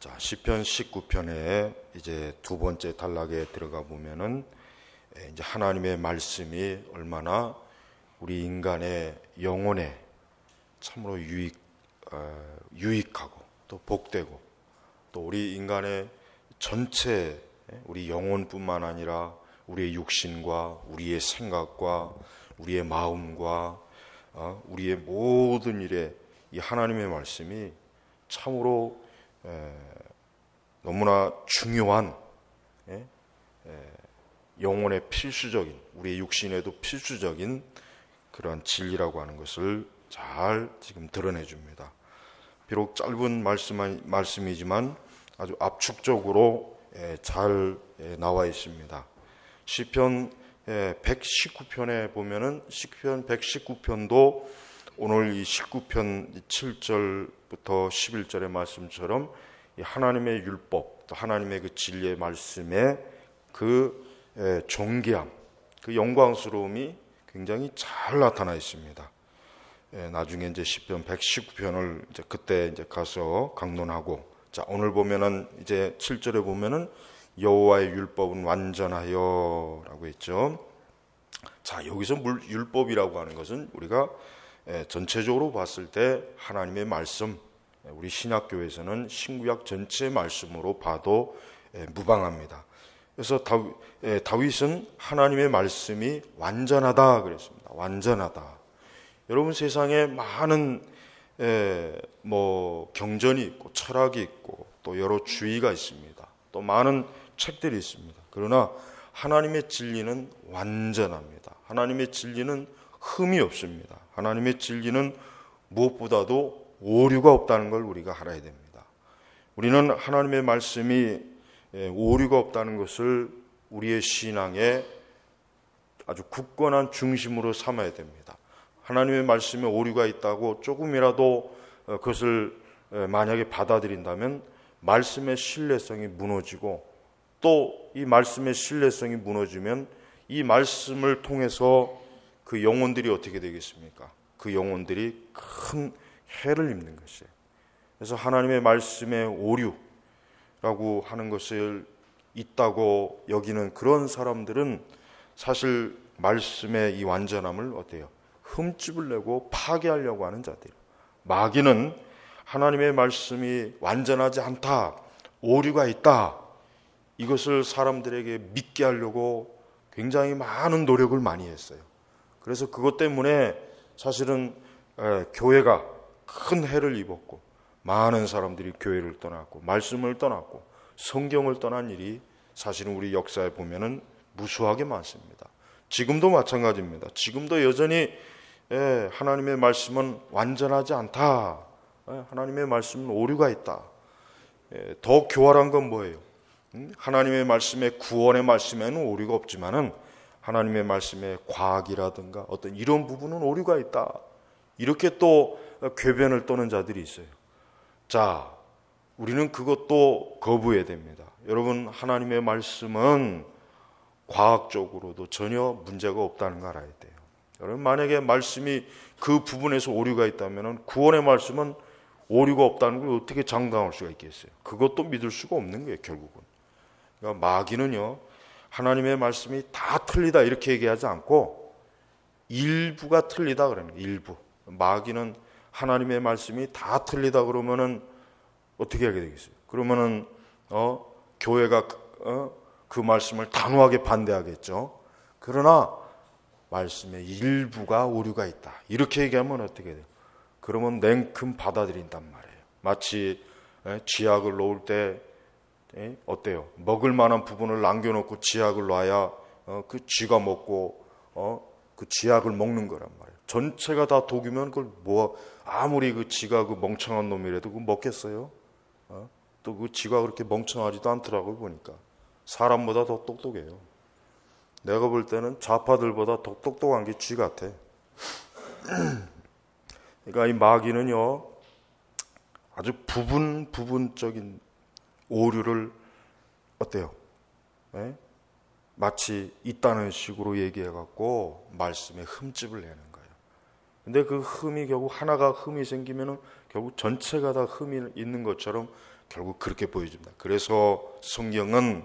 자, 시편 19편에 이제 두 번째 단락에 들어가 보면은 이제 하나님의 말씀이 얼마나 우리 인간의 영혼에 참으로 유익하고 또 복되고 또 우리 인간의 전체 우리 영혼뿐만 아니라 우리의 육신과 우리의 생각과 우리의 마음과 우리의 모든 일에 이 하나님의 말씀이 참으로 너무나 중요한 영혼의 필수적인 우리의 육신에도 필수적인 그러한 진리라고 하는 것을 잘 지금 드러내 줍니다. 비록 짧은 말씀이지만 아주 압축적으로 잘 나와 있습니다. 시편 119편에 보면은 시편 119편도 오늘 이 19편 7절부터 11절의 말씀처럼 하나님의 율법, 또 하나님의 그 진리의 말씀의 그 존귀함, 그 영광스러움이 굉장히 잘 나타나 있습니다. 나중에 이제 시편 119편을 이제 그때 이제 가서 강론하고, 자, 오늘 보면은 이제 7절에 보면은 여호와의 율법은 완전하여라고 했죠. 자, 여기서 율법이라고 하는 것은 우리가 전체적으로 봤을 때 하나님의 말씀, 우리 신약교회에서는 신구약 전체 말씀으로 봐도 무방합니다. 그래서 다윗은 하나님의 말씀이 완전하다 그랬습니다. 완전하다. 여러분, 세상에 많은 경전이 있고 철학이 있고 또 여러 주의가 있습니다. 또 많은 책들이 있습니다. 그러나 하나님의 진리는 완전합니다. 하나님의 진리는 흠이 없습니다. 하나님의 진리는 무엇보다도 오류가 없다는 걸 우리가 알아야 됩니다. 우리는 하나님의 말씀이 오류가 없다는 것을 우리의 신앙의 아주 굳건한 중심으로 삼아야 됩니다. 하나님의 말씀에 오류가 있다고 조금이라도 그것을 만약에 받아들인다면 말씀의 신뢰성이 무너지고, 또 이 말씀의 신뢰성이 무너지면 이 말씀을 통해서 그 영혼들이 어떻게 되겠습니까? 그 영혼들이 큰 해를 입는 것이에요. 그래서 하나님의 말씀의 오류라고 하는 것을 있다고 여기는 그런 사람들은 사실 말씀의 이 완전함을 어때요? 흠집을 내고 파괴하려고 하는 자들. 마귀는 하나님의 말씀이 완전하지 않다, 오류가 있다, 이것을 사람들에게 믿게 하려고 굉장히 많은 노력을 많이 했어요. 그래서 그것 때문에 사실은 교회가 큰 해를 입었고, 많은 사람들이 교회를 떠났고 말씀을 떠났고 성경을 떠난 일이 사실은 우리 역사에 보면은 무수하게 많습니다. 지금도 마찬가지입니다. 지금도 여전히 하나님의 말씀은 완전하지 않다, 하나님의 말씀은 오류가 있다. 더 교활한 건 뭐예요? 하나님의 말씀에, 구원의 말씀에는 오류가 없지만은 하나님의 말씀에 과학이라든가 어떤 이런 부분은 오류가 있다, 이렇게 또 궤변을 떠는 자들이 있어요. 자, 우리는 그것도 거부해야 됩니다. 여러분, 하나님의 말씀은 과학적으로도 전혀 문제가 없다는 걸 알아야 돼요. 여러분, 만약에 말씀이 그 부분에서 오류가 있다면 구원의 말씀은 오류가 없다는 걸 어떻게 장담할 수가 있겠어요? 그것도 믿을 수가 없는 거예요, 결국은. 그러니까 마귀는요, 하나님의 말씀이 다 틀리다 이렇게 얘기하지 않고 일부가 틀리다 그러는 거예요. 일부. 마귀는 하나님의 말씀이 다 틀리다 그러면은 어떻게 하게 되겠어요? 그러면은 교회가 그 말씀을 단호하게 반대하겠죠. 그러나 말씀의 일부가 오류가 있다, 이렇게 얘기하면 어떻게 돼요? 그러면 냉큼 받아들인단 말이에요. 마치 쥐약을 놓을 때 어때요? 먹을 만한 부분을 남겨놓고 쥐약을 놔야 그 쥐가 먹고 그 쥐약을 먹는 거란 말이에요. 전체가 다 독이면 그걸 아무리 그 쥐가 그 멍청한 놈이라도 그거 먹겠어요? 또 그 쥐가 그렇게 멍청하지도 않더라고요. 보니까 사람보다 더 똑똑해요. 내가 볼 때는 좌파들보다 더 똑똑한 게 쥐 같아. 그러니까 이 마귀는요, 아주 부분적인 오류를 어때요? 마치 있다는 식으로 얘기해갖고 말씀에 흠집을 내는 거예요. 근데 그 흠이 결국 하나가 흠이 생기면은 결국 전체가 다 흠이 있는 것처럼 결국 그렇게 보여줍니다. 그래서 성경은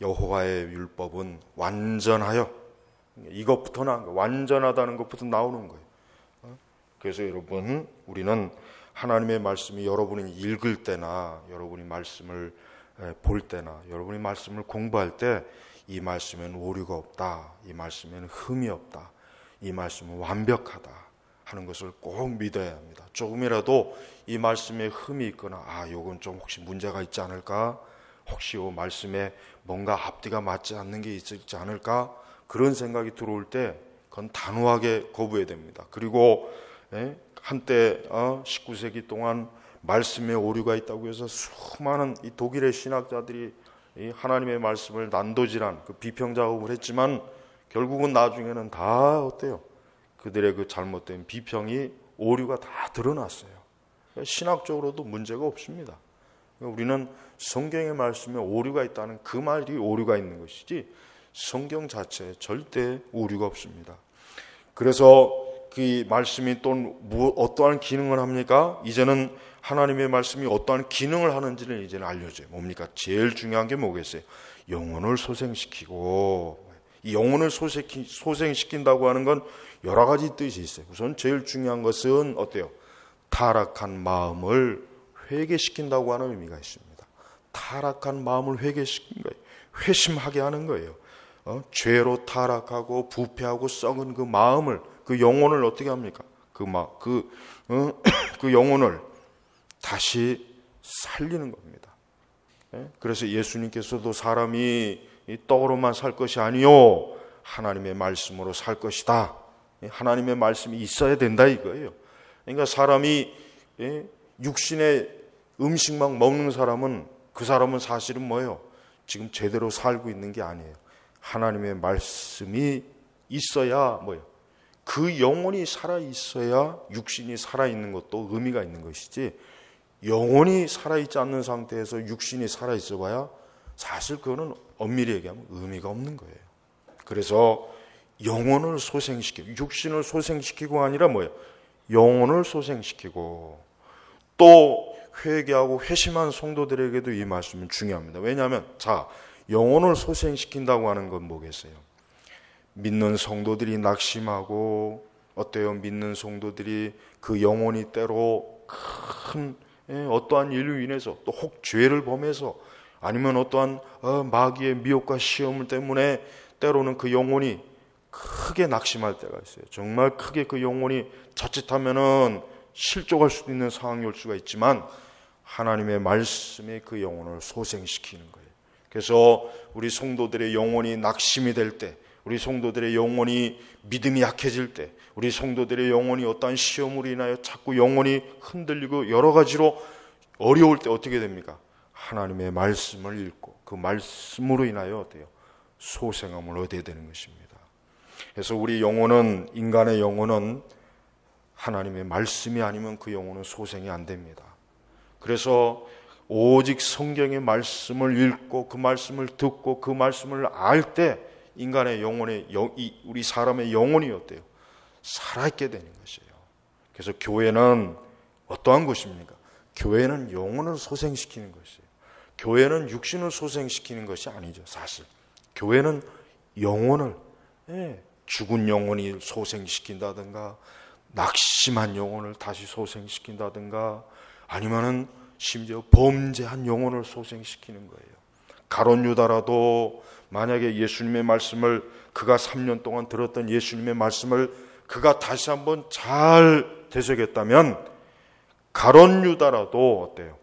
여호와의 율법은 완전하여, 이것부터 나온 거예요. 완전하다는 것부터 나오는 거예요. 그래서 여러분, 우리는 하나님의 말씀이 여러분이 읽을 때나 여러분이 말씀을 볼 때나 여러분이 말씀을 공부할 때 이 말씀에는 오류가 없다, 이 말씀에는 흠이 없다, 이 말씀은 완벽하다 하는 것을 꼭 믿어야 합니다. 조금이라도 이 말씀에 흠이 있거나 요건 좀 혹시 문제가 있지 않을까, 혹시 이 말씀에 뭔가 앞뒤가 맞지 않는 게 있지 않을까, 그런 생각이 들어올 때 그건 단호하게 거부해야 됩니다. 그리고 한때 19세기 동안 말씀에 오류가 있다고 해서 수많은 이 독일의 신학자들이 이 하나님의 말씀을 난도질한 그 비평 작업을 했지만 결국은 나중에는 다 어때요? 그들의 그 잘못된 비평이 오류가 다 드러났어요. 신학적으로도 문제가 없습니다. 우리는 성경의 말씀에 오류가 있다는 그 말이 오류가 있는 것이지 성경 자체에 절대 오류가 없습니다. 그래서 그 말씀이 또 어떠한 기능을 합니까? 이제는 하나님의 말씀이 어떠한 기능을 하는지를 이제는 알려줘요. 뭡니까? 제일 중요한 게 뭐겠어요? 영혼을 소생시키고, 이 영혼을 소생시킨다고 하는 건 여러 가지 뜻이 있어요. 우선 제일 중요한 것은 어때요? 타락한 마음을 회개시킨다고 하는 의미가 있습니다. 타락한 마음을 회개시킨 거예요. 회심하게 하는 거예요. 죄로 타락하고 부패하고 썩은 그 마음을, 그 영혼을 어떻게 합니까? 그 영혼을 다시 살리는 겁니다. 그래서 예수님께서도 사람이 이 떡으로만 살 것이 아니요 하나님의 말씀으로 살 것이다. 하나님의 말씀이 있어야 된다 이거예요. 그러니까 사람이 육신의 음식만 먹는 사람은, 그 사람은 사실은 뭐예요? 지금 제대로 살고 있는 게 아니에요. 하나님의 말씀이 있어야 뭐예요? 그 영혼이 살아있어야 육신이 살아있는 것도 의미가 있는 것이지, 영혼이 살아있지 않는 상태에서 육신이 살아있어 봐야 사실 그거는 엄밀히 얘기하면 의미가 없는 거예요. 그래서 영혼을 소생시키고, 육신을 소생시키고 아니라 뭐예요? 영혼을 소생시키고, 또 회개하고 회심한 성도들에게도 이 말씀은 중요합니다. 왜냐하면 영혼을 소생시킨다고 하는 건 뭐겠어요? 믿는 성도들이 낙심하고, 어때요? 믿는 성도들이 그 영혼이 때로 큰 어떠한 일로 인해서, 또 혹 죄를 범해서, 아니면 어떠한 마귀의 미혹과 시험 때문에 때로는 그 영혼이 크게 낙심할 때가 있어요. 정말 크게 그 영혼이 자칫하면은 실족할 수도 있는 상황이 올 수가 있지만, 하나님의 말씀이 그 영혼을 소생시키는 거예요. 그래서 우리 성도들의 영혼이 낙심이 될 때, 우리 성도들의 영혼이 믿음이 약해질 때, 우리 성도들의 영혼이 어떠한 시험으로 인하여 자꾸 영혼이 흔들리고 여러 가지로 어려울 때 어떻게 됩니까? 하나님의 말씀을 읽고 그 말씀으로 인하여 어때요? 소생함을 얻어야 되는 것입니다. 그래서 우리 영혼은, 인간의 영혼은 하나님의 말씀이 아니면 그 영혼은 소생이 안 됩니다. 그래서 오직 성경의 말씀을 읽고 그 말씀을 듣고 그 말씀을 알 때 인간의 영혼의, 우리 사람의 영혼이 어때요? 살아있게 되는 것이에요. 그래서 교회는 어떠한 것입니까? 교회는 영혼을 소생시키는 것이에요. 교회는 육신을 소생시키는 것이 아니죠. 사실 교회는 영혼을, 죽은 영혼이 소생시킨다든가, 낙심한 영혼을 다시 소생시킨다든가, 아니면은 심지어 범죄한 영혼을 소생시키는 거예요. 가룟 유다라도 만약에 예수님의 말씀을, 그가 3년 동안 들었던 예수님의 말씀을 그가 다시 한번 잘 되새겼다면, 가룟 유다라도 어때요?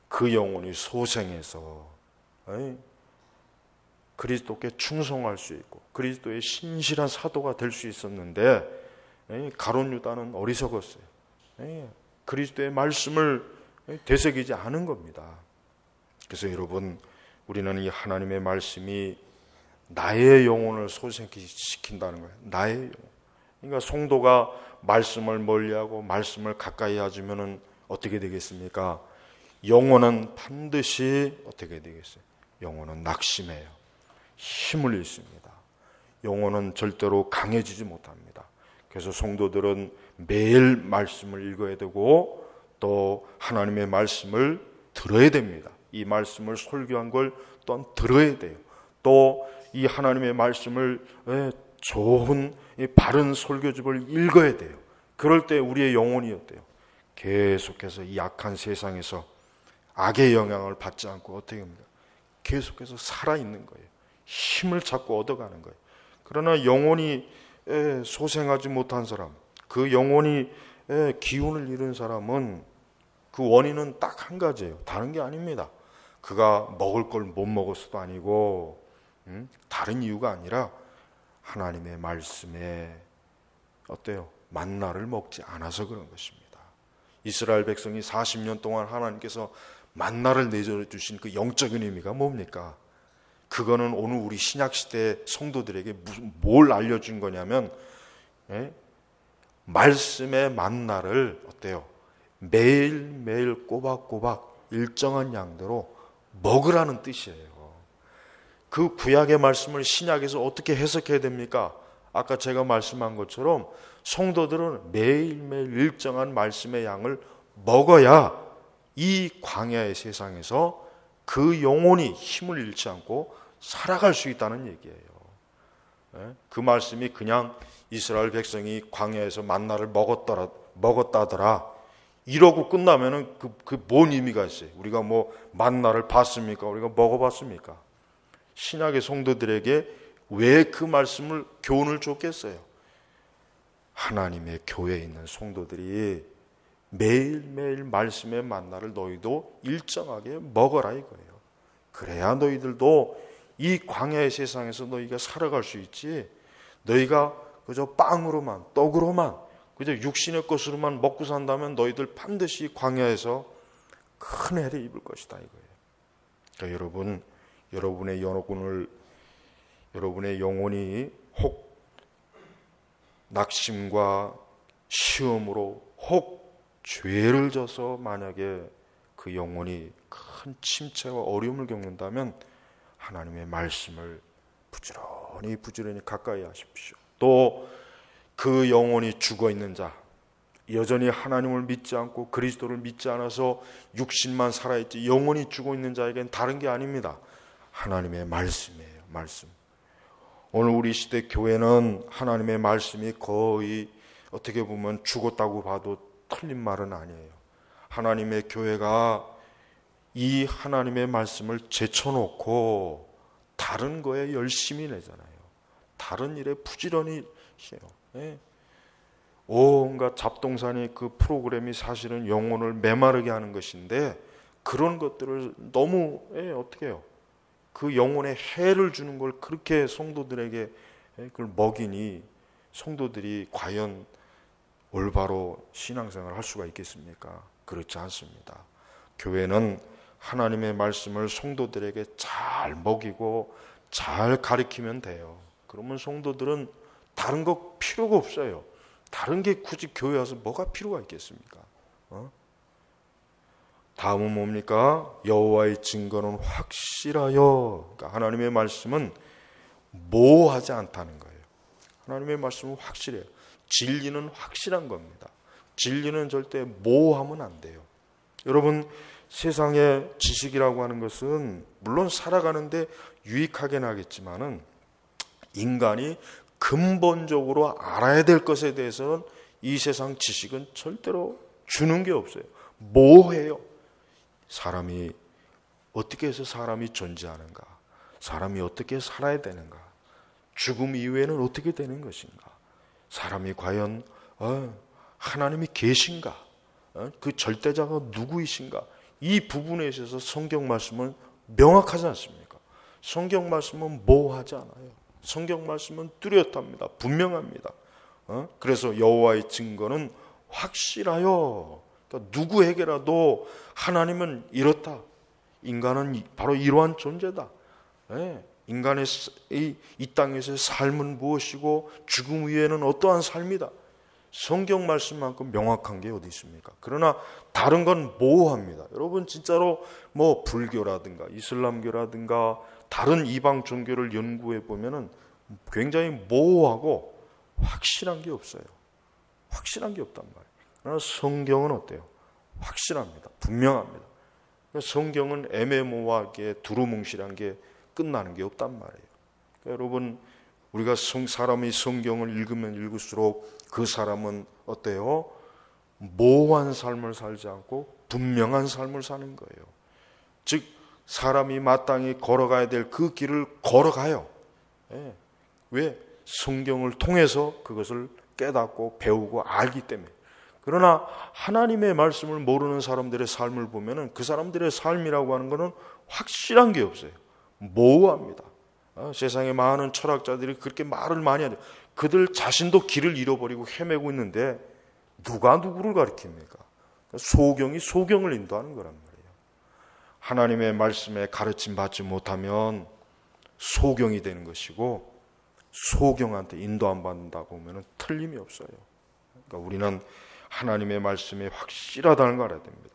그 영혼이 소생해서 그리스도께 충성할 수 있고 그리스도의 신실한 사도가 될 수 있었는데, 가룟 유다는 어리석었어요. 그리스도의 말씀을 되새기지 않은 겁니다. 그래서 여러분, 우리는 이 하나님의 말씀이 나의 영혼을 소생시킨다는 거예요. 나의 영혼. 그러니까 성도가 말씀을 멀리하고 말씀을 가까이 하주면은 어떻게 되겠습니까? 영혼은 반드시 어떻게 되겠어요? 영혼은 낙심해요. 힘을 잃습니다. 영혼은 절대로 강해지지 못합니다. 그래서 성도들은 매일 말씀을 읽어야 되고, 또 하나님의 말씀을 들어야 됩니다. 이 말씀을 설교한 걸 또한 들어야 돼요. 또 이 하나님의 말씀을 좋은 바른 설교집을 읽어야 돼요. 그럴 때 우리의 영혼이 어때요? 계속해서 이 악한 세상에서 악의 영향을 받지 않고 어떻게 합니까? 계속해서 살아있는 거예요. 힘을 찾고 얻어가는 거예요. 그러나 영혼이 소생하지 못한 사람, 그 영혼이 기운을 잃은 사람은 그 원인은 딱 한 가지예요. 다른 게 아닙니다. 그가 먹을 걸 못 먹었어도 아니고 다른 이유가 아니라 하나님의 말씀에 어때요? 만나를 먹지 않아서 그런 것입니다. 이스라엘 백성이 40년 동안 하나님께서 만나를 내려주신 그 영적인 의미가 뭡니까? 그거는 오늘 우리 신약시대 성도들에게 뭘 알려준 거냐면 말씀의 만나를 어때요? 매일매일 꼬박꼬박 일정한 양대로 먹으라는 뜻이에요. 그 구약의 말씀을 신약에서 어떻게 해석해야 됩니까? 아까 제가 말씀한 것처럼 성도들은 매일매일 일정한 말씀의 양을 먹어야 이 광야의 세상에서 그 영혼이 힘을 잃지 않고 살아갈 수 있다는 얘기예요. 그 말씀이 그냥 이스라엘 백성이 광야에서 만나를 먹었다더라 이러고 끝나면은 그 뭔 의미가 있어요? 우리가 뭐 만나를 봤습니까? 우리가 먹어봤습니까? 신약의 성도들에게 왜 그 말씀을 교훈을 줬겠어요? 하나님의 교회에 있는 성도들이 매일매일 말씀의 만나를 너희도 일정하게 먹어라 이거예요. 그래야 너희들도 이 광야의 세상에서 너희가 살아갈 수 있지. 너희가 그저 빵으로만 떡으로만 그저 육신의 것으로만 먹고 산다면 너희들 반드시 광야에서 큰 해를 입을 것이다 이거예요. 그러니까 여러분의 영혼이 혹 낙심과 시험으로 혹 죄를 져서 만약에 그 영혼이 큰 침체와 어려움을 겪는다면 하나님의 말씀을 부지런히 가까이 하십시오. 또 그 영혼이 죽어있는 자, 여전히 하나님을 믿지 않고 그리스도를 믿지 않아서 육신만 살아있지 영혼이 죽어있는 자에겐 다른 게 아닙니다. 하나님의 말씀이에요. 말씀. 오늘 우리 시대 교회는 하나님의 말씀이 거의 어떻게 보면 죽었다고 봐도 틀린 말은 아니에요. 하나님의 교회가 이 하나님의 말씀을 제쳐놓고 다른 거에 열심히 내잖아요. 다른 일에 부지런히 해요. 온갖 잡동사니 그 프로그램이 사실은 영혼을 메마르게 하는 것인데 그런 것들을 너무 어떻게 해요? 그 영혼에 해를 주는 걸 그렇게 성도들에게 그걸 먹이니 성도들이 과연 올바로 신앙생활을 할 수가 있겠습니까? 그렇지 않습니다. 교회는 하나님의 말씀을 성도들에게 잘 먹이고 잘 가르치면 돼요. 그러면 성도들은 다른 거 필요가 없어요. 다른 게 굳이 교회 와서 뭐가 필요가 있겠습니까? 다음은 뭡니까? 여호와의 증거는 확실하여. 그러니까 하나님의 말씀은 모호하지 않다는 거예요. 하나님의 말씀은 확실해요. 진리는 확실한 겁니다. 진리는 절대 모호하면 안 돼요. 여러분, 세상의 지식이라고 하는 것은 물론 살아가는데 유익하긴 하겠지만은 인간이 근본적으로 알아야 될 것에 대해서는 이 세상 지식은 절대로 주는 게 없어요. 모호해요. 사람이 어떻게 해서 사람이 존재하는가? 사람이 어떻게 살아야 되는가? 죽음 이후에는 어떻게 되는 것인가? 사람이 과연 하나님이 계신가? 그 절대자가 누구이신가? 이 부분에 있어서 성경 말씀은 명확하지 않습니까? 성경 말씀은 모호하지 않아요. 성경 말씀은 뚜렷합니다. 분명합니다. 그래서 여호와의 증거는 확실하여. 그러니까 누구에게라도 하나님은 이렇다. 인간은 바로 이러한 존재다. 인간의 이 땅에서의 삶은 무엇이고 죽음 위에는 어떠한 삶이다. 성경 말씀만큼 명확한 게 어디 있습니까? 그러나 다른 건 모호합니다. 여러분 진짜로 뭐 불교라든가 이슬람교라든가 다른 이방 종교를 연구해 보면은 굉장히 모호하고 확실한 게 없어요. 확실한 게 없단 말이에요. 그러나 성경은 어때요? 확실합니다. 분명합니다. 성경은 애매모호하게 두루뭉실한 게 끝나는 게 없단 말이에요. 그러니까 여러분, 우리가 사람이 성경을 읽으면 읽을수록 그 사람은 어때요? 모호한 삶을 살지 않고 분명한 삶을 사는 거예요. 즉 사람이 마땅히 걸어가야 될 그 길을 걸어가요. 예. 왜? 성경을 통해서 그것을 깨닫고 배우고 알기 때문에. 그러나 하나님의 말씀을 모르는 사람들의 삶을 보면은 그 사람들의 삶이라고 하는 것은 확실한 게 없어요. 모호합니다. 세상에 많은 철학자들이 그렇게 말을 많이 하죠. 그들 자신도 길을 잃어버리고 헤매고 있는데 누가 누구를 가르칩니까? 소경이 소경을 인도하는 거란 말이에요. 하나님의 말씀에 가르침 받지 못하면 소경이 되는 것이고, 소경한테 인도 안 받는다고 보면 틀림이 없어요. 그러니까 우리는 하나님의 말씀이 확실하다는 걸 알아야 됩니다.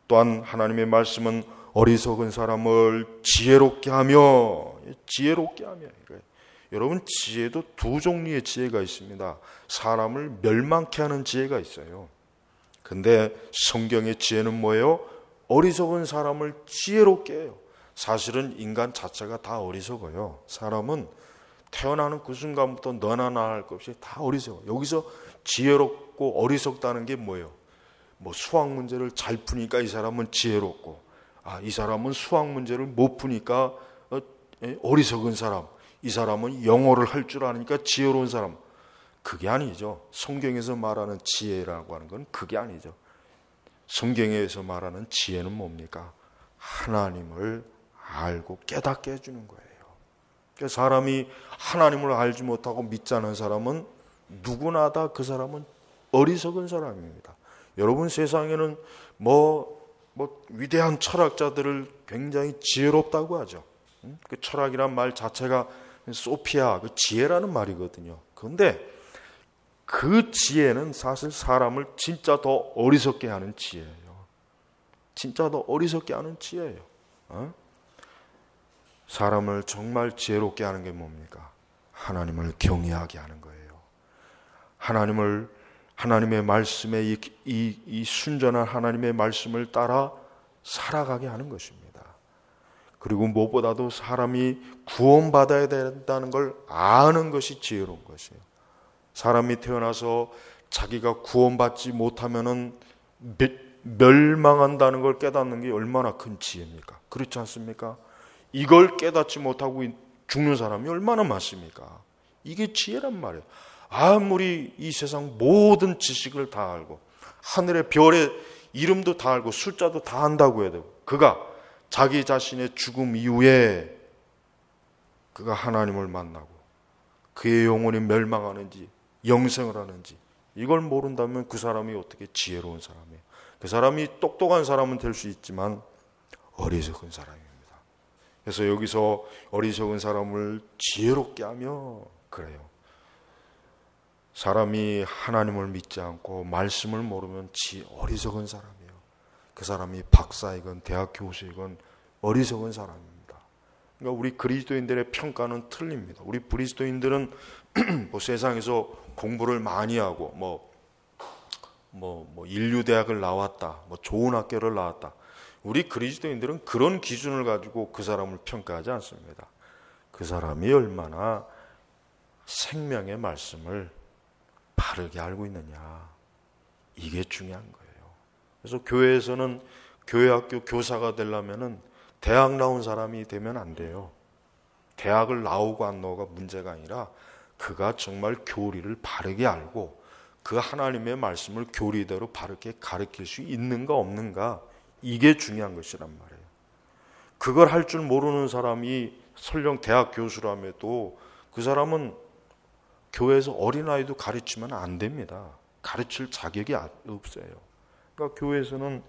또한 하나님의 말씀은 어리석은 사람을 지혜롭게 하며 여러분, 지혜도 두 종류의 지혜가 있습니다. 사람을 멸망케 하는 지혜가 있어요. 근데 성경의 지혜는 뭐예요? 어리석은 사람을 지혜롭게 해요. 사실은 인간 자체가 다 어리석어요. 사람은 태어나는 그 순간부터 너나 나 할 것 없이 다 어리석어요. 여기서 지혜롭고 어리석다는 게 뭐예요? 뭐 수학 문제를 잘 푸니까 이 사람은 지혜롭고, 이 사람은 수학 문제를 못 푸니까 어리석은 사람, 이 사람은 영어를 할 줄 아니까 지혜로운 사람. 그게 아니죠. 성경에서 말하는 지혜라고 하는 건 그게 아니죠. 성경에서 말하는 지혜는 뭡니까? 하나님을 알고 깨닫게 해주는 거예요. 그러니까 사람이 하나님을 알지 못하고 믿지 않은 사람은 누구나 다 그 사람은 어리석은 사람입니다. 여러분, 세상에는 위대한 철학자들을 굉장히 지혜롭다고 하죠. 그 철학이란 말 자체가 소피아, 그 지혜라는 말이거든요. 그런데 그 지혜는 사실 사람을 진짜 더 어리석게 하는 지혜예요. 진짜 더 어리석게 하는 지혜예요. 사람을 정말 지혜롭게 하는 게 뭡니까? 하나님을 경외하게 하는 거예요. 하나님의 말씀에 이 순전한 하나님의 말씀을 따라 살아가게 하는 것입니다. 그리고 무엇보다도 사람이 구원받아야 된다는 걸 아는 것이 지혜로운 것이에요. 사람이 태어나서 자기가 구원받지 못하면은 멸망한다는 걸 깨닫는 게 얼마나 큰 지혜입니까? 그렇지 않습니까? 이걸 깨닫지 못하고 죽는 사람이 얼마나 많습니까? 이게 지혜란 말이에요. 아무리 이 세상 모든 지식을 다 알고 하늘의 별의 이름도 다 알고 숫자도 다 안다고 해도 그가 자기 자신의 죽음 이후에 그가 하나님을 만나고 그의 영혼이 멸망하는지 영생을 하는지 이걸 모른다면 그 사람이 어떻게 지혜로운 사람이에요? 그 사람이 똑똑한 사람은 될 수 있지만 어리석은 사람입니다. 그래서 여기서 어리석은 사람을 지혜롭게 하며 그래요. 사람이 하나님을 믿지 않고 말씀을 모르면 어리석은 사람이에요. 그 사람이 박사이건 대학 교수이건 어리석은 사람입니다. 그러니까 우리 그리스도인들의 평가는 틀립니다. 우리 그리스도인들은 뭐 세상에서 공부를 많이 하고 인류대학을 나왔다, 좋은 학교를 나왔다. 우리 그리스도인들은 그런 기준을 가지고 그 사람을 평가하지 않습니다. 그 사람이 얼마나 생명의 말씀을 바르게 알고 있느냐, 이게 중요한 거예요. 그래서 교회에서는 교회학교 교사가 되려면은 대학 나온 사람이 되면 안 돼요. 대학을 나오고 안 나오고가 문제가 아니라 그가 정말 교리를 바르게 알고 그 하나님의 말씀을 교리대로 바르게 가르칠 수 있는가 없는가, 이게 중요한 것이란 말이에요. 그걸 할 줄 모르는 사람이 설령 대학 교수라며도 그 사람은 교회에서 어린아이도 가르치면 안 됩니다. 가르칠 자격이 없어요. 그러니까 교회에서는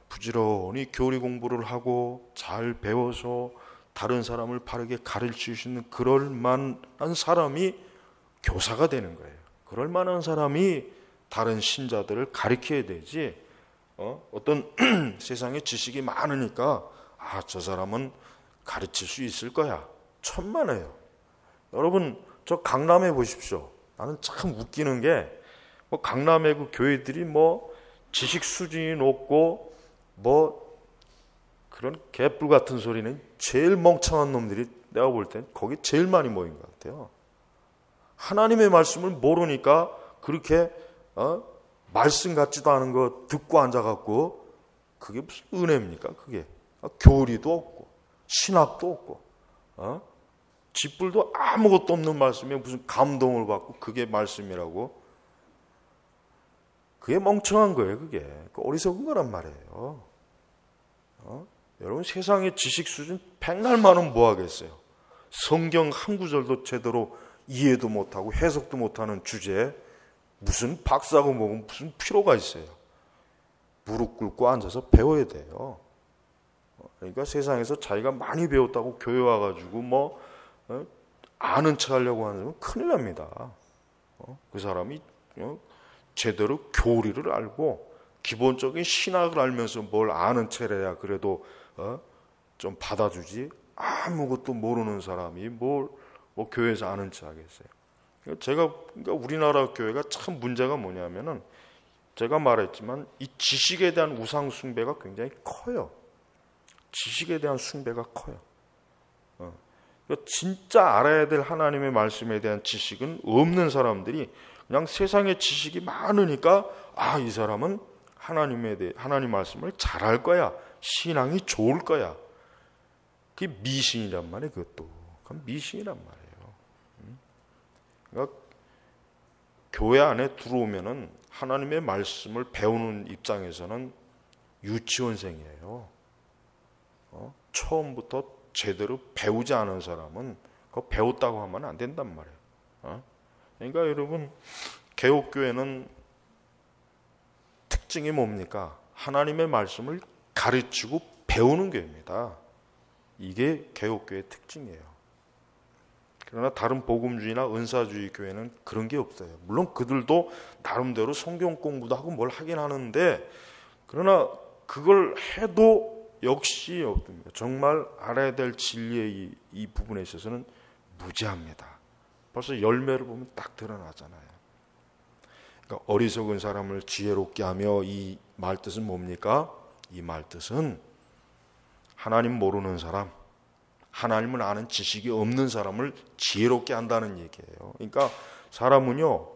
부지런히 교리 공부를 하고 잘 배워서 다른 사람을 바르게 가르칠 수 있는 그럴 만한 사람이 교사가 되는 거예요. 그럴 만한 사람이 다른 신자들을 가르쳐야 되지, 어떤 세상에 지식이 많으니까 저 사람은 가르칠 수 있을 거야, 천만에요. 여러분, 저 강남에 보십시오. 나는 참 웃기는 게 강남의 그 교회들이 지식 수준이 높고 그런 개뿔 같은 소리는 제일 멍청한 놈들이 내가 볼 땐 거기 제일 많이 모인 것 같아요. 하나님의 말씀을 모르니까 그렇게 말씀 같지도 않은 거 듣고 앉아갖고 그게 무슨 은혜입니까? 그게 교리도 없고 신학도 없고 쥐뿔도 아무것도 없는 말씀에 무슨 감동을 받고 그게 말씀이라고. 그게 멍청한 거예요. 그게 어리석은 거란 말이에요. 여러분 세상의 지식 수준 백날 많으면 뭐 하겠어요? 성경 한 구절도 제대로 이해도 못하고 해석도 못하는 주제에 무슨 박사고 뭐고 무슨 필요가 있어요? 무릎 꿇고 앉아서 배워야 돼요. 그러니까 세상에서 자기가 많이 배웠다고 교회 와가지고 뭐 아는 척 하려고 하는 사람은 큰일 납니다. 그 사람이 제대로 교리를 알고 기본적인 신학을 알면서 뭘 아는 척해야 그래도 좀 받아주지. 아무것도 모르는 사람이 뭐 교회에서 아는 척 하겠어요. 그러니까 우리나라 교회가 참 문제가 뭐냐면은 제가 말했지만 이 지식에 대한 우상 숭배가 굉장히 커요. 지식에 대한 숭배가 커요. 진짜 알아야 될 하나님의 말씀에 대한 지식은 없는 사람들이 그냥 세상에 지식이 많으니까 이 사람은 하나님 말씀을 잘할 거야. 신앙이 좋을 거야. 그게 미신이란 말이에요. 그건 미신이란 말이에요. 그러니까 교회 안에 들어오면은 하나님의 말씀을 배우는 입장에서는 유치원생이에요. 처음부터 제대로 배우지 않은 사람은 그거 배웠다고 하면 안 된단 말이에요. 그러니까 여러분 개옥교회는 특징이 뭡니까? 하나님의 말씀을 가르치고 배우는 교회입니다. 이게 개옥교회의 특징이에요. 그러나 다른 복음주의나 은사주의 교회는 그런 게 없어요. 물론 그들도 나름대로 성경 공부도 하고 뭘 하긴 하는데 그러나 그걸 해도 역시 정말 알아야 될 진리의 이 부분에 있어서는 무지합니다. 벌써 열매를 보면 딱 드러나잖아요. 그러니까 어리석은 사람을 지혜롭게 하며 이 말뜻은 뭡니까? 이 말뜻은 하나님 모르는 사람, 하나님을 아는 지식이 없는 사람을 지혜롭게 한다는 얘기예요. 그러니까 사람은요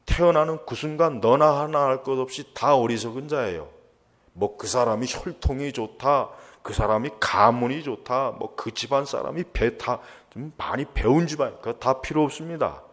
태어나는 그 순간 너나 하나 할 것 없이 다 어리석은 자예요. 뭐 그 사람이 혈통이 좋다, 그 사람이 가문이 좋다, 뭐 그 집안 사람이 좀 많이 배운 집안, 그거 다 필요 없습니다.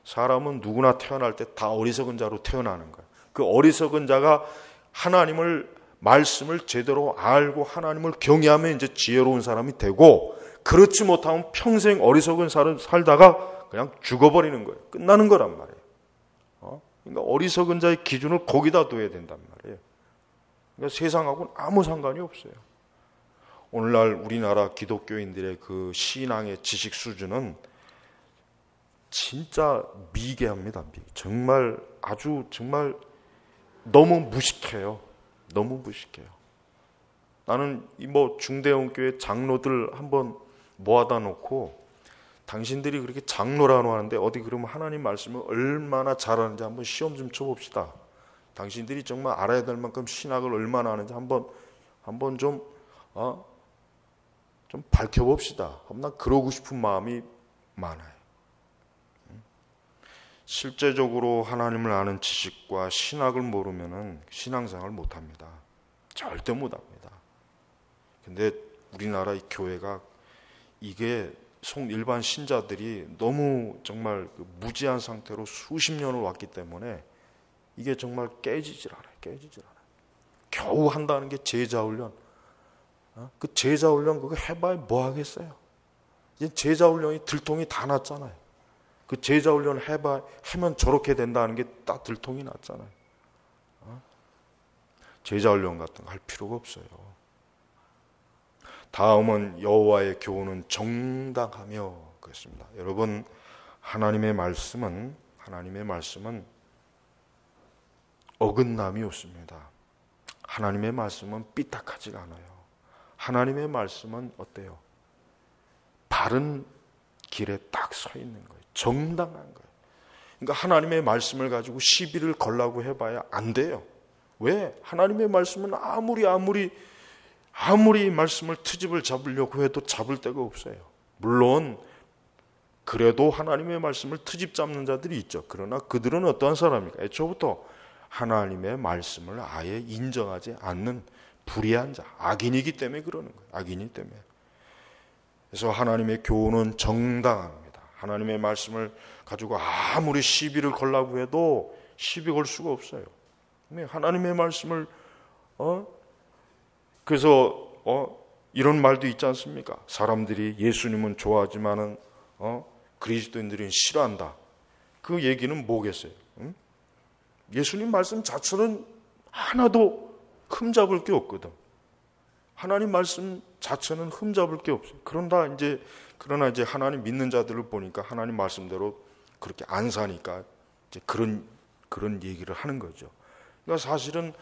사람은 누구나 태어날 때 다 어리석은 자로 태어나는 거예요. 그 어리석은 자가 하나님을 말씀을 제대로 알고 하나님을 경외하면 이제 지혜로운 사람이 되고, 그렇지 못하면 평생 어리석은 사람 살다가 그냥 죽어버리는 거예요. 끝나는 거란 말이에요. 그러니까 어리석은 자의 기준을 거기다 둬야 된단 말이에요. 그러니까 세상하고는 아무 상관이 없어요. 오늘날 우리나라 기독교인들의 그 신앙의 지식 수준은 진짜 미개합니다. 정말 아주 정말 너무 무식해요. 너무 무식해요. 나는 뭐 중대형교회 장로들 한번 모아다 놓고 당신들이 그렇게 장로라고 하는데 어디 그러면 하나님 말씀을 얼마나 잘하는지 한번 시험 좀 쳐봅시다. 당신들이 정말 알아야 될 만큼 신학을 얼마나 하는지 한번 좀 밝혀봅시다. 난 그러고 싶은 마음이 많아요. 실제적으로 하나님을 아는 지식과 신학을 모르면은 신앙생활을 못합니다. 절대 못합니다. 근데 우리나라 이 교회가 이게 일반 신자들이 너무 정말 무지한 상태로 수십 년을 왔기 때문에 이게 정말 깨지질 않아요. 겨우 한다는 게 제자훈련. 그 제자훈련 그거 해봐야 뭐 하겠어요. 이제 제자훈련이 들통이 다 났잖아요. 그 제자훈련 하면 저렇게 된다는 게 딱 들통이 났잖아요. 제자훈련 같은 거 할 필요가 없어요. 다음은 여호와의 교훈은 정당하며 그랬습니다. 여러분 하나님의 말씀은 어긋남이 없습니다. 하나님의 말씀은 삐딱하지가 않아요. 하나님의 말씀은 어때요? 바른 길에 딱 서 있는 거예요. 정당한 거예요. 그러니까 하나님의 말씀을 가지고 시비를 걸라고 해봐야 안 돼요. 왜? 하나님의 말씀은 아무리 아무리 이 말씀을 트집을 잡으려고 해도 잡을 데가 없어요. 물론 그래도 하나님의 말씀을 트집 잡는 자들이 있죠. 그러나 그들은 어떠한 사람입니까? 애초부터 하나님의 말씀을 아예 인정하지 않는 불의한 자, 악인이기 때문에 그러는 거예요. 악인이기 때문에. 그래서 하나님의 교훈은 정당합니다. 하나님의 말씀을 가지고 아무리 시비를 걸라고 해도 시비 걸 수가 없어요. 하나님의 말씀을 그래서 이런 말도 있지 않습니까? 사람들이 예수님은 좋아하지만은 그리스도인들은 싫어한다. 그 얘기는 뭐겠어요? 예수님 말씀 자체는 하나도 흠잡을 게 없거든. 하나님 말씀 자체는 흠잡을 게 없어요. 그러나 이제 하나님 믿는 자들을 보니까 하나님 말씀대로 그렇게 안 사니까 이제 그런 얘기를 하는 거죠. 그러니까 사실은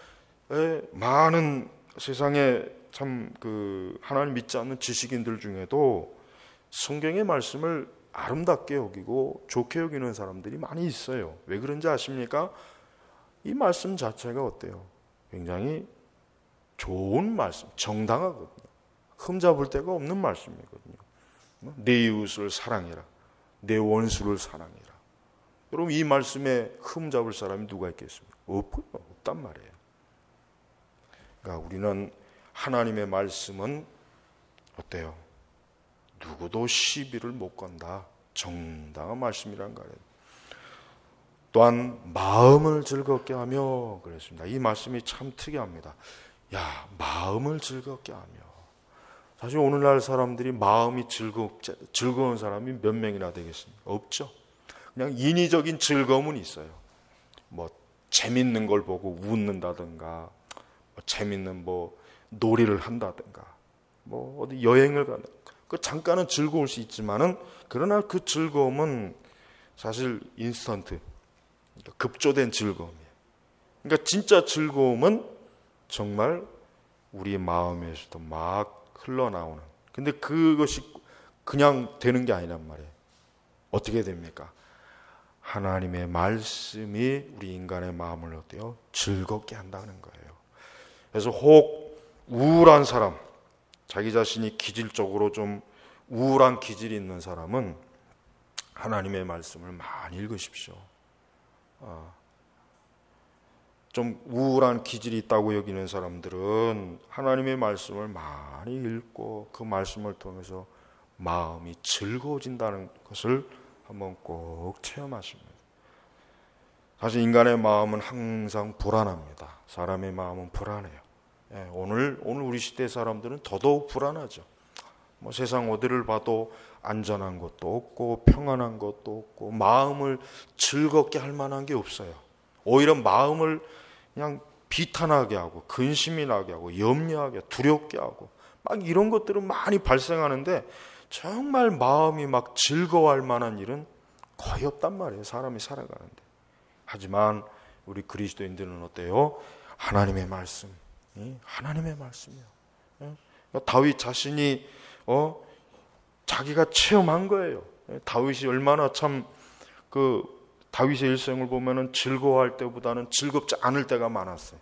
많은 세상에 참 하나님 믿지 않는 지식인들 중에도 성경의 말씀을 아름답게 여기고 좋게 여기는 사람들이 많이 있어요. 왜 그런지 아십니까? 이 말씀 자체가 어때요? 굉장히 좋은 말씀, 정당하거든요. 흠잡을 데가 없는 말씀이거든요. 내 이웃을 사랑해라. 내 원수를 사랑해라. 여러분 이 말씀에 흠잡을 사람이 누가 있겠습니까? 없단 말이에요. 그러니까 우리는 하나님의 말씀은 어때요? 누구도 시비를 못 건다. 정당한 말씀이란 거예요. 또한 마음을 즐겁게 하며 그랬습니다. 이 말씀이 참 특이합니다. 마음을 즐겁게 하며. 사실 오늘날 사람들이 마음이 즐거운 사람이 몇 명이나 되겠습니까? 없죠. 그냥 인위적인 즐거움은 있어요. 뭐 재밌는 걸 보고 웃는다든가, 재밌는 놀이를 한다든가, 어디 여행을 간다. 그 잠깐은 즐거울 수 있지만은 그러나 그 즐거움은 사실 인스턴트, 급조된 즐거움이에요. 그러니까 진짜 즐거움은 정말 우리 마음에서도 막 흘러나오는. 근데 그것이 그냥 되는 게 아니란 말이에요. 어떻게 됩니까? 하나님의 말씀이 우리 인간의 마음을 어때요? 즐겁게 한다는 거예요. 그래서 혹 우울한 사람, 자기 자신이 기질적으로 좀 우울한 기질이 있는 사람은 하나님의 말씀을 많이 읽으십시오. 좀 우울한 기질이 있다고 여기는 사람들은 하나님의 말씀을 많이 읽고 그 말씀을 통해서 마음이 즐거워진다는 것을 한번 꼭 체험하십니다. 사실 인간의 마음은 항상 불안합니다. 사람의 마음은 불안해요. 오늘 우리 시대 사람들은 더더욱 불안하죠. 세상 어디를 봐도 안전한 것도 없고 평안한 것도 없고 마음을 즐겁게 할 만한 게 없어요. 오히려 마음을 그냥 비탄하게 하고 근심이 나게 하고 염려하게 두렵게 하고 막 이런 것들은 많이 발생하는데 정말 마음이 막 즐거워할 만한 일은 거의 없단 말이에요. 사람이 살아가는데. 하지만 우리 그리스도인들은 어때요? 하나님의 말씀, 하나님의 말씀이요. 다윗 자신이 자기가 체험한 거예요. 다윗이 얼마나 참 다윗의 일생을 보면은 즐거워할 때보다는 즐겁지 않을 때가 많았어요.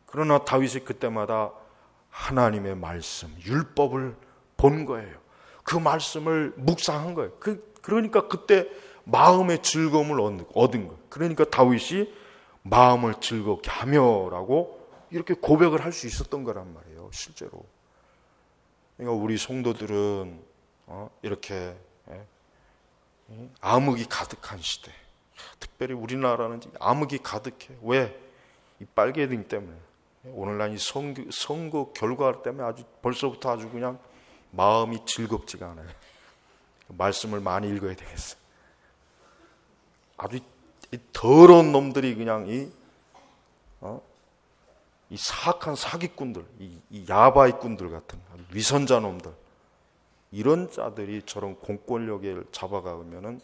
그러나 다윗이 그때마다 하나님의 말씀, 율법을 본 거예요. 그 말씀을 묵상한 거예요. 그러니까 그때 마음의 즐거움을 얻은 거예요. 그러니까 다윗이 마음을 즐겁게 하며라고 이렇게 고백을 할 수 있었던 거란 말이에요. 실제로. 그러니까 우리 성도들은 이렇게 암흑이 가득한 시대, 특별히 우리나라는 암흑이 가득해. 왜? 이 빨개등 때문에. 오늘날 이 선거 결과 때문에 아주 벌써부터 아주 그냥 마음이 즐겁지가 않아요. 말씀을 많이 읽어야 되겠어요. 아주 이 더러운 놈들이 그냥 이 사악한 사기꾼들, 이 야바이꾼들 같은 위선자 놈들, 이런 자들이 저런 공권력에 잡아가면은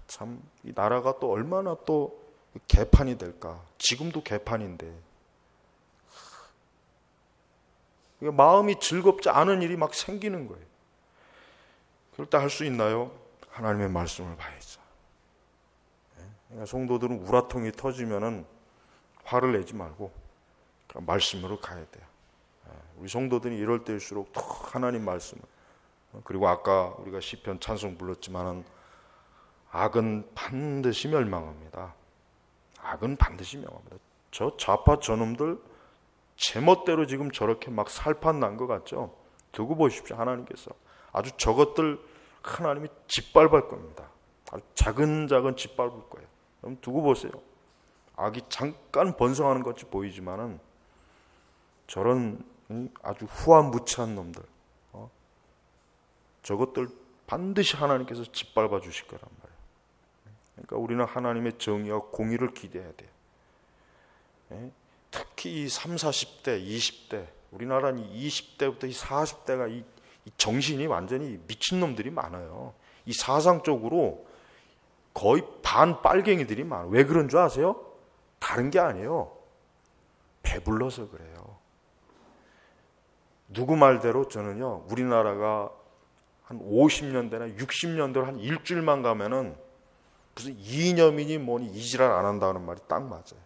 참 이 나라가 또 얼마나 또 개판이 될까. 지금도 개판인데. 마음이 즐겁지 않은 일이 막 생기는 거예요. 그럴 때 할 수 있나요? 하나님의 말씀을 봐야죠. 그러니까 성도들은 우라통이 터지면은 화를 내지 말고 말씀으로 가야 돼요. 우리 성도들이 이럴 때일수록 더 하나님 말씀을, 그리고 아까 우리가 시편 찬송 불렀지만은 악은 반드시 멸망합니다. 악은 반드시 멸망합니다. 저 좌파 저놈들 제멋대로 지금 저렇게 막 살판 난 것 같죠? 두고 보십시오. 하나님께서 아주 저것들 하나님이 짓밟을 겁니다. 아주 작은 짓밟을 거예요. 그럼 두고 보세요. 악이 잠깐 번성하는 것이 보이지만은 저런 아주 후한무치한 놈들, 저것들 반드시 하나님께서 짓밟아 주실 거란 말이에요. 그러니까 우리는 하나님의 정의와 공의를 기대해야 돼요. 특히 이 30, 40대, 20대, 우리나라는 20대부터 이 40대가 이 정신이 완전히 미친놈들이 많아요. 이 사상적으로 거의 반빨갱이들이 많아요. 왜 그런 줄 아세요? 다른 게 아니에요. 배불러서 그래요. 누구 말대로 저는요, 우리나라가 한 50년대나 60년대로 한 일주일만 가면은 무슨 이념이니 뭐니 이지랄 안 한다는 말이 딱 맞아요.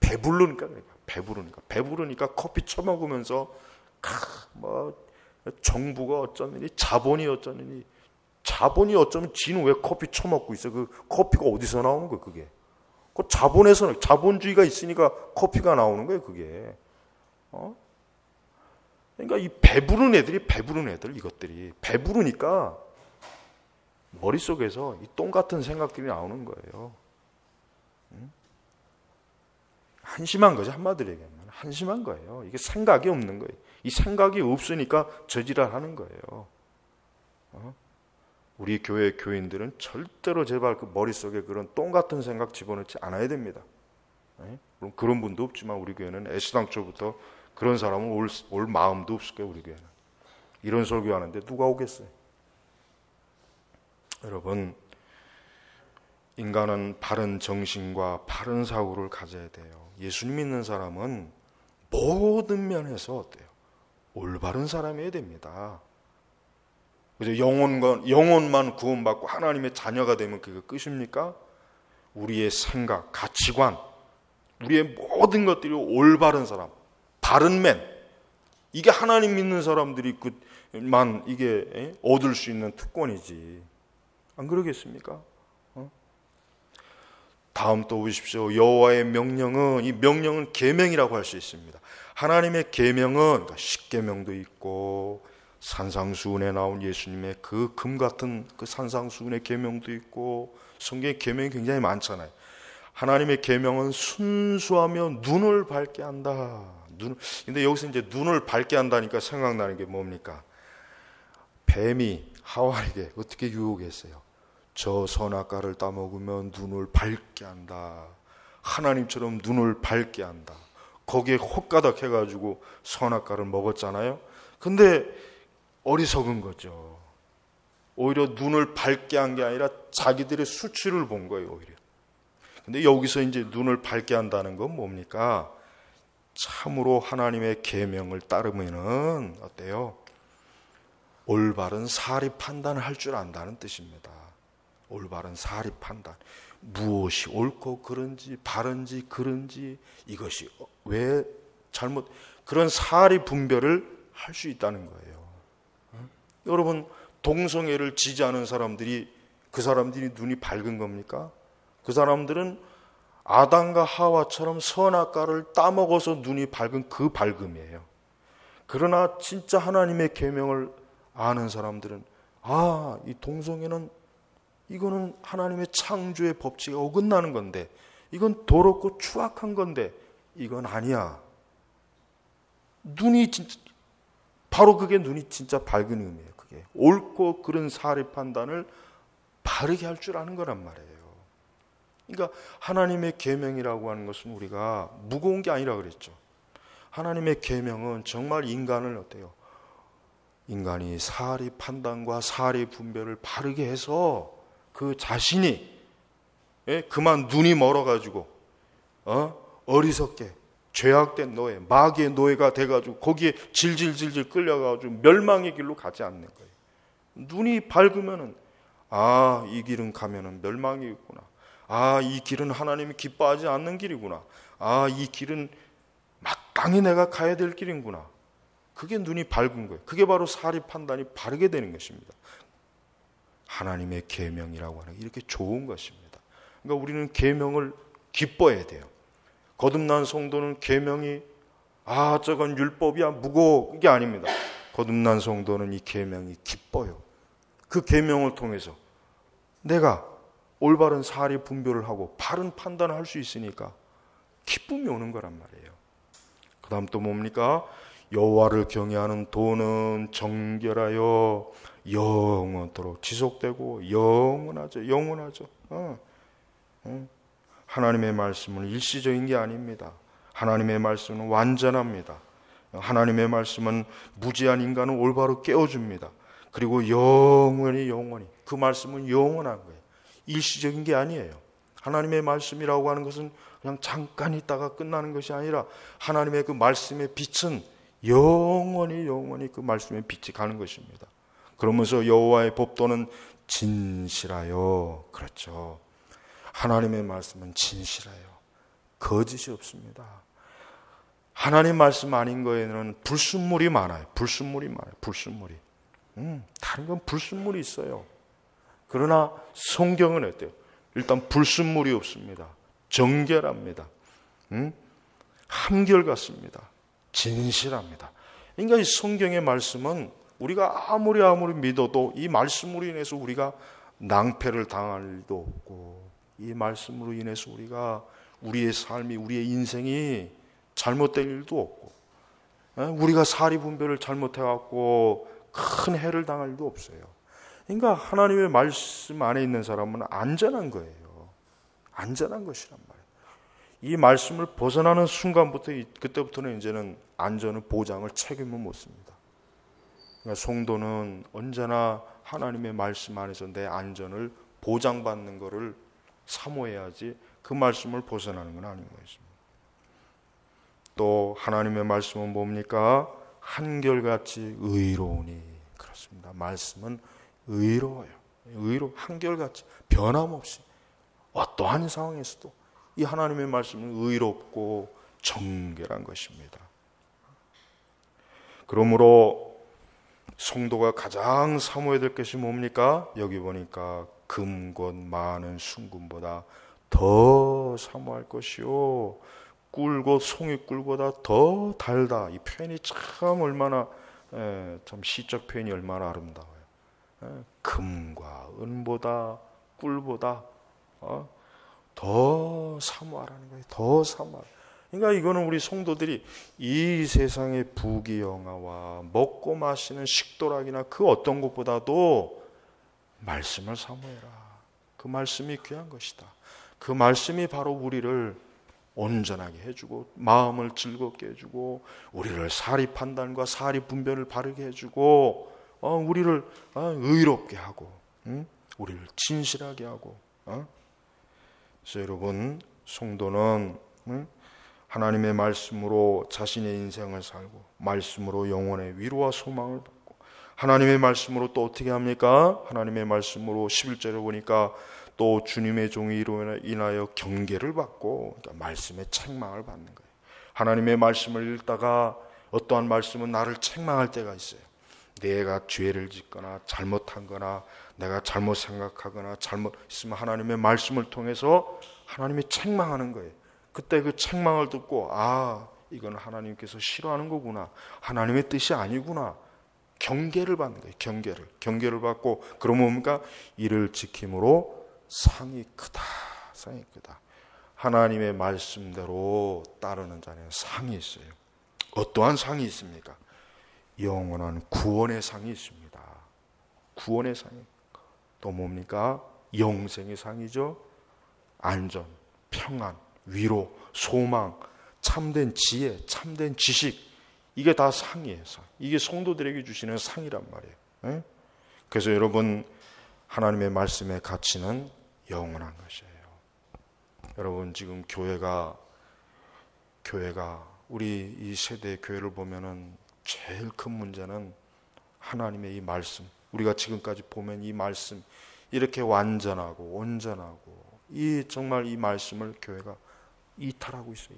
배부르니까 그러니까. 배부르니까 커피 처먹으면서 뭐 정부가 어쩌느니 자본이 어쩌느니, 자본이 어쩌면 지는 왜 커피 처먹고 있어? 그 커피가 어디서 나오는 거예요, 그게? 그 자본에서는 자본주의가 있으니까 커피가 나오는 거예요, 그게. 그러니까 이 배부른 애들 이것들이 배부르니까 머릿속에서 이 똥 같은 생각들이 나오는 거예요. 한심한 거죠. 한마디로 얘기하면 한심한 거예요. 이게 생각이 없는 거예요. 이 생각이 없으니까 저지랄 하는 거예요. 우리 교회 교인들은 절대로 제발 그 머릿속에 그런 똥 같은 생각 집어넣지 않아야 됩니다. 물론 그런 분도 없지만 우리 교회는 애시당초부터 그런 사람은 올 마음도 없을 거예요. 우리 교회는 이런 설교하는데 누가 오겠어요? 여러분, 인간은 바른 정신과 바른 사고를 가져야 돼요. 예수님 믿는 사람은 모든 면에서 어때요? 올바른 사람이어야 됩니다. 그죠? 영혼만 구원받고 하나님의 자녀가 되면 그게 끝입니까? 우리의 생각, 가치관, 우리의 모든 것들이 올바른 사람, 바른 맨, 이게 하나님 믿는 사람들이 그만 이게 얻을 수 있는 특권이지. 안 그러겠습니까? 다음 또 보십시오. 여호와의 명령은, 이 명령은 계명이라고 할 수 있습니다. 하나님의 계명은, 그러니까 십계명도 있고 산상수훈에 나온 예수님의 그 금 같은 그 산상수훈의 계명도 있고 성경의 계명이 굉장히 많잖아요. 하나님의 계명은 순수하며 눈을 밝게 한다. 근데 여기서 이제 눈을 밝게 한다니까 생각나는 게 뭡니까? 뱀이 하와에게 어떻게 유혹했어요? 저 선악과를 따먹으면 눈을 밝게 한다. 하나님처럼 눈을 밝게 한다. 거기에 혹가닥 해가지고 선악과를 먹었잖아요. 근데 어리석은 거죠. 오히려 눈을 밝게 한 게 아니라 자기들의 수치를 본 거예요, 오히려. 근데 여기서 이제 눈을 밝게 한다는 건 뭡니까? 참으로 하나님의 계명을 따르면은 어때요? 올바른 사리 판단을 할 줄 안다는 뜻입니다. 올바른 사리 판단. 무엇이 옳고 그른지 바른지 그른지, 이것이 왜 잘못, 그런 사리 분별을 할 수 있다는 거예요. 여러분, 동성애를 지지하는 사람들이, 그 사람들이 눈이 밝은 겁니까? 그 사람들은 아담과 하와처럼 선악과를 따먹어서 눈이 밝은 그 밝음이에요. 그러나 진짜 하나님의 계명을 아는 사람들은, 이 동성애는, 이거는 하나님의 창조의 법칙에 어긋나는 건데, 이건 더럽고 추악한 건데, 이건 아니야. 눈이 진짜, 바로 그게 눈이 진짜 밝은 의미예요. 그게 옳고 그른 사리 판단을 바르게 할 줄 아는 거란 말이에요. 그러니까 하나님의 계명이라고 하는 것은 우리가 무거운 게 아니라 그랬죠. 하나님의 계명은 정말 인간을 어때요? 인간이 사리 판단과 사리 분별을 바르게 해서 그 자신이 그만 눈이 멀어가지고 어리석게 죄악된 노예, 마귀의 노예가 돼가지고 거기에 질질질질 끌려가지고 멸망의 길로 가지 않는 거예요. 눈이 밝으면은 이 길은 가면은 멸망이 있구나. 이 길은 하나님이 기뻐하지 않는 길이구나. 이 길은 마땅히 내가 가야 될 길이구나. 그게 눈이 밝은 거예요. 그게 바로 사리 판단이 바르게 되는 것입니다. 하나님의 계명이라고 하는 게 이렇게 좋은 것입니다. 그러니까 우리는 계명을 기뻐해야 돼요. 거듭난 성도는 계명이 저건 율법이야 무거워 이게 아닙니다. 거듭난 성도는 이 계명이 기뻐요. 그 계명을 통해서 내가 올바른 사리 분별을 하고 바른 판단을 할 수 있으니까 기쁨이 오는 거란 말이에요. 그 다음 또 뭡니까? 여호와를 경외하는 도는 정결하여 영원토록 지속되고 영원하죠. 하나님의 말씀은 일시적인 게 아닙니다. 하나님의 말씀은 완전합니다. 하나님의 말씀은 무지한 인간을 올바로 깨워줍니다. 그리고 영원히 그 말씀은 영원한 거예요. 일시적인 게 아니에요. 하나님의 말씀이라고 하는 것은 그냥 잠깐 있다가 끝나는 것이 아니라 하나님의 그 말씀의 빛은 영원히 그 말씀의 빛이 가는 것입니다. 그러면서 여호와의 법도는 진실하여, 그렇죠. 하나님의 말씀은 진실해요. 거짓이 없습니다. 하나님 말씀 아닌 거에는 불순물이 많아요. 불순물이. 다른 건 불순물이 있어요. 그러나 성경은 어때요? 일단 불순물이 없습니다. 정결합니다. 한결같습니다. 진실합니다. 그러니까 이 성경의 말씀은 우리가 아무리 믿어도 이 말씀으로 인해서 우리가 낭패를 당할 일도 없고, 이 말씀으로 인해서 우리의 삶이, 우리의 인생이 잘못될 일도 없고, 우리가 사리 분별을 잘못해갖고 큰 해를 당할 일도 없어요. 그러니까 하나님의 말씀 안에 있는 사람은 안전한 거예요. 안전한 것이란 말이에요. 이 말씀을 벗어나는 순간부터, 그때부터는 이제는 안전을, 보장을, 책임을 묻습니다. 그러니까 성도는 언제나 하나님의 말씀 안에서 내 안전을 보장받는 것을 사모해야지 그 말씀을 벗어나는 건 아닌 것입니다. 또 하나님의 말씀은 뭡니까? 한결같이 의로우니. 그렇습니다. 말씀은 의로워요. 한결같이 변함없이 어떠한 상황에서도 이 하나님의 말씀은 의롭고 정결한 것입니다. 그러므로 성도가 가장 사모해야 될 것이 뭡니까? 여기 보니까 금곧 많은 순금보다 더 사모할 것이요, 꿀곧 송이꿀보다 더 달다. 이 표현이 참 얼마나 참 시적 표현이 얼마나 아름다워요. 금과 은보다 꿀보다 더 사모하라는 거예요. 더 사모하라. 그러니까 이거는 우리 성도들이 이 세상의 부귀영화와 먹고 마시는 식도락이나 그 어떤 것보다도 말씀을 사모해라. 그 말씀이 귀한 것이다. 그 말씀이 바로 우리를 온전하게 해주고 마음을 즐겁게 해주고 우리를 사리 판단과 사리 분별을 바르게 해주고 우리를 의롭게 하고 우리를 진실하게 하고. 그래서 여러분, 성도는 하나님의 말씀으로 자신의 인생을 살고 말씀으로 영혼의 위로와 소망을 받고, 하나님의 말씀으로 또 어떻게 합니까? 하나님의 말씀으로 11절에 보니까 또 주님의 종이 이로 인하여 경계를 받고, 그러니까 말씀의 책망을 받는 거예요. 하나님의 말씀을 읽다가 어떠한 말씀은 나를 책망할 때가 있어요. 내가 죄를 짓거나 잘못한 거나 내가 잘못 생각하거나 잘못했으면 하나님의 말씀을 통해서 하나님이 책망하는 거예요. 그때 그 책망을 듣고 이건 하나님께서 싫어하는 거구나, 하나님의 뜻이 아니구나, 경계를 받는 거예요. 경계를 받고, 그러면 뭡니까? 이를 지킴으로 상이 크다. 하나님의 말씀대로 따르는 자는 상이 있어요. 어떠한 상이 있습니까? 영원한 구원의 상이 있습니다. 구원의 상이. 또 뭡니까? 영생의 상이죠. 안전, 평안, 위로, 소망, 참된 지혜, 참된 지식, 이게 다 상이에요. 상. 이게 성도들에게 주시는 상이란 말이에요. 그래서 여러분, 하나님의 말씀의 가치는 영원한 것이에요. 여러분, 지금 교회가 우리 이 세대의 교회를 보면은 제일 큰 문제는 하나님의 이 말씀, 우리가 지금까지 보면 이 말씀 이렇게 완전하고 온전하고 정말 이 말씀을 교회가 이탈하고 있어요.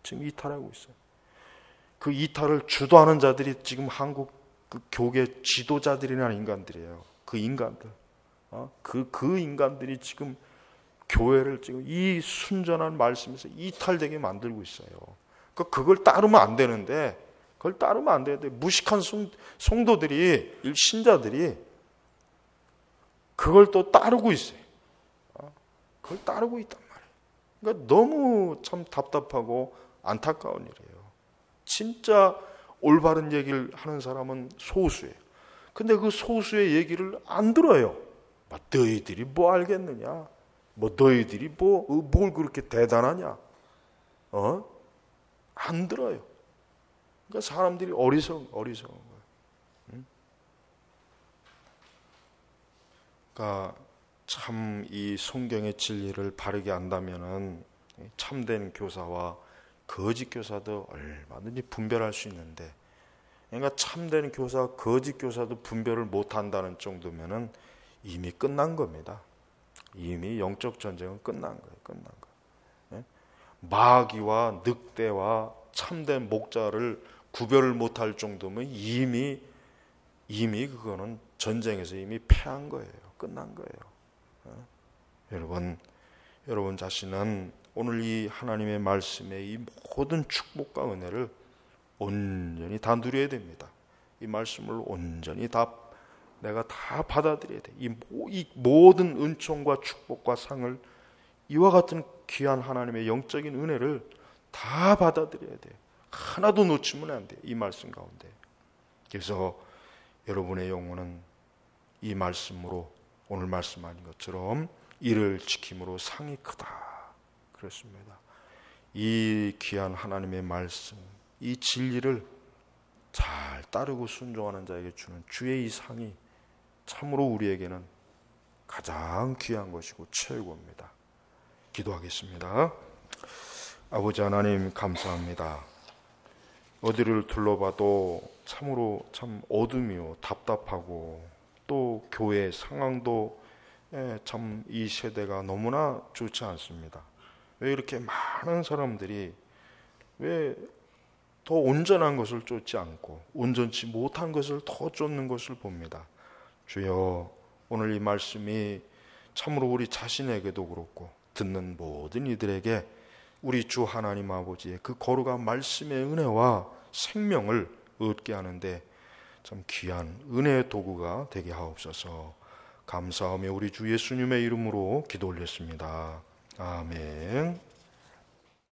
지금 이탈하고 있어요. 그 이탈을 주도하는 자들이 지금 한국 그 교계 지도자들이나 인간들이에요. 그 인간들, 그 인간들이 지금 교회를 지금 이 순전한 말씀에서 이탈되게 만들고 있어요. 그걸 따르면 안 되는데, 무식한 성도들이, 신자들이 그걸 또 따르고 있어요. 그걸 따르고 있단 말이에요. 그러니까 너무 참 답답하고 안타까운 일이에요. 진짜 올바른 얘기를 하는 사람은 소수예요. 근데 그 소수의 얘기를 안 들어요. 너희들이 뭐 알겠느냐? 너희들이 뭘 그렇게 대단하냐? 안 들어요. 그러니까 사람들이 어리석은 거예요. 그러니까 참 이 성경의 진리를 바르게 안다면은 참된 교사와 거짓 교사도 얼마든지 분별할 수 있는데, 그러니까 참된 교사, 거짓 교사도 분별을 못 한다는 정도면은 이미 끝난 겁니다. 이미 영적 전쟁은 끝난 거예요. 마귀와 늑대와 참된 목자를 구별을 못할 정도면 이미 그거는 전쟁에서 이미 패한 거예요. 끝난 거예요. 여러분 자신은 오늘 이 하나님의 말씀의 이 모든 축복과 은혜를 온전히 다 누려야 됩니다. 이 말씀을 온전히 내가 다 받아들여야 돼. 이 모든 은총과 축복과 상을, 이와 같은 귀한 하나님의 영적인 은혜를 다 받아들여야 돼요. 하나도 놓치면 안 돼요. 이 말씀 가운데. 그래서 여러분의 영혼은 이 말씀으로, 오늘 말씀하신 것처럼 이를 지킴으로 상이 크다. 그렇습니다. 이 귀한 하나님의 말씀, 이 진리를 잘 따르고 순종하는 자에게 주는 주의 이 상이 참으로 우리에게는 가장 귀한 것이고 최고입니다. 기도하겠습니다. 아버지 하나님, 감사합니다. 어디를 둘러봐도 참으로 참 어둠이요, 답답하고, 또 교회 상황도 참 이 세대가 너무나 좋지 않습니다. 왜 이렇게 많은 사람들이 왜 더 온전한 것을 쫓지 않고 온전치 못한 것을 더 쫓는 것을 봅니다. 주여, 오늘 이 말씀이 참으로 우리 자신에게도 그렇고 듣는 모든 이들에게 우리 주 하나님 아버지의 그 거룩한 말씀의 은혜와 생명을 얻게 하는데 참 귀한 은혜의 도구가 되게 하옵소서. 감사하며 우리 주 예수님의 이름으로 기도 올렸습니다. 아멘.